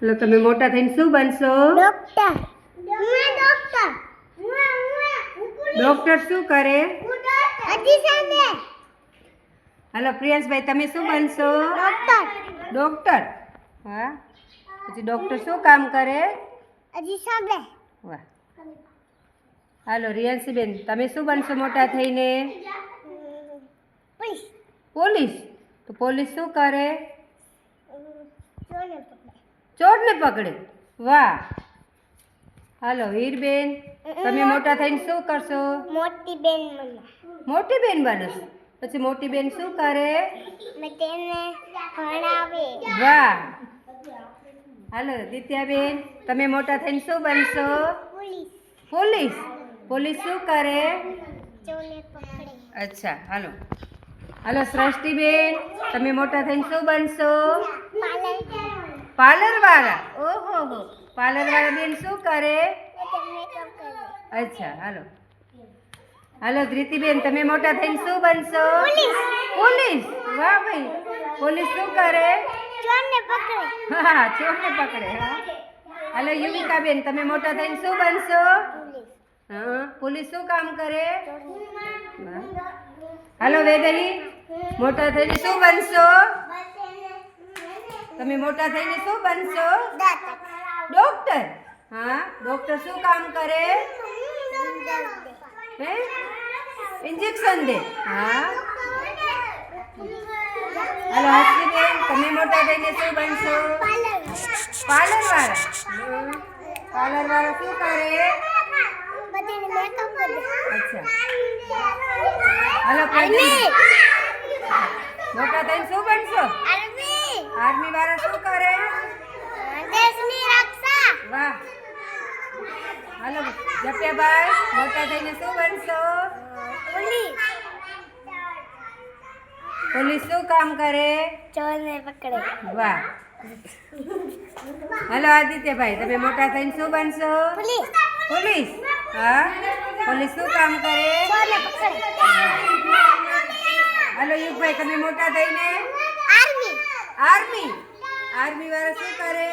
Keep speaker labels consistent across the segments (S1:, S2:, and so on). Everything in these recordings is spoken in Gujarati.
S1: એટલે તમે મોટા થઈને શું બનશો?
S2: ડોક્ટર.
S1: ડોક્ટર શું કરે?
S2: હજી સામે.
S1: હાલો પ્રિયાંશભાઈ, તમે શું બનશો?
S2: ડોક્ટર.
S1: ડોક્ટર. હા, પછી ડોક્ટર શું કામ કરે?
S2: હજી સામે.
S1: વાહ. હાલો રિયાંશીબેન, તમે શું બનશો મોટા થઈને?
S2: પોલીસ.
S1: પોલીસ. તો પોલીસ શું કરે?
S2: ચોરને પકડે.
S1: ચોરને પકડે. વાહ. હાલો વીરબેન, તમે મોટા થઈને શું કરશો?
S2: મોટી બેન મને.
S1: મોટી બેન બનશો. પછી મોટી બેન શું કરે?
S2: મેં તેને ભણાવે.
S1: વાહ. હાલો દિત્યાબેન, તમે મોટા થઈને શું બનશો?
S2: પોલીસ.
S1: પોલીસ. પોલીસ શું કરે?
S2: ચોરને પકડે.
S1: અચ્છા. હાલો હાલો સૃષ્ટિબેન, તમે મોટા થઈને શું બનશો? પાર્લર વાળા. ઓહો હો. પાર્લર વાળા બેન શું કરે? અચ્છા. હાલો હાલો ધ્રિતિબેન, તમે મોટા થઈને શું બનશો? પોલીસ. વાહ ભાઈ. પોલીસ શું કરે?
S2: ચોરને પકડે.
S1: હા, ચોરને પકડે. હા. હાલો યુવિકાબેન, તમે મોટા થઈને શું બનશો? હા, પોલીસ શું કામ કરે? હાલો વેદરી, મોટા થઈને શું બનશો? તમે મોટા થઈને શું બનશો? ડોક્ટર. હા, ડોક્ટર શું કામ કરે? હે? ઇન્જેક્શન દે. હા. હાલો હર્ષિબેન, તમે મોટા થઈને શું બનશો? પાર્લર વાળા. પાર્લર વાળા શું કરે? અચ્છા. હાલો પ્રદીપ, મોટા થઈને શું બનશો? આર્મી વાળા શું કરે?
S2: દેશની રક્ષા.
S1: વાહ. હાલો જપ્યાભાઈ, મોટા થઈને શું બનશો?
S2: પોલીસ.
S1: પોલીસ શું કામ કરે?
S2: ચોરને પકડે.
S1: વાહ. હાલો આદિત્યભાઈ, તમે મોટા થઈને શું બનશો?
S2: પોલીસ.
S1: પોલીસ. હા, પોલીસ શું કામ કરે?
S2: ચોરને પકડે.
S1: હાલો યુગભાઈ, તમે મોટા થઈને?
S2: આર્મી.
S1: આર્મી. આર્મી વાળા શું કરે?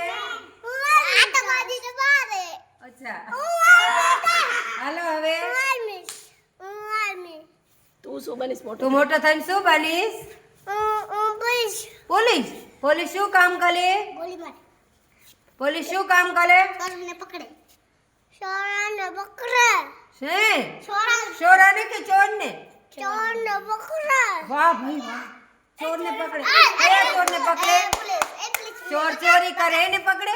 S2: આતંકવાદી તો મારે.
S1: અચ્છા. હાલો હવે
S2: આર્મી.
S3: તું શું બનીશ મોટો?
S1: તું મોટો થઈને શું બનીશ?
S2: પોલીસ.
S1: પોલીસ. પોલીસ શું કામ કરે?
S2: ગોળી મારે.
S1: પોલીસ શું કામ કરે?
S2: ચોરને પકડે. ચોરને પકડે.
S1: છે ચોરાને કે ચોરને?
S2: ચોરને પકડે.
S1: વાહ ભાઈ વાહ. ચોરને પકડે. કયા ચોરને પકડે? ચોર ચોરી કરે એને પકડે?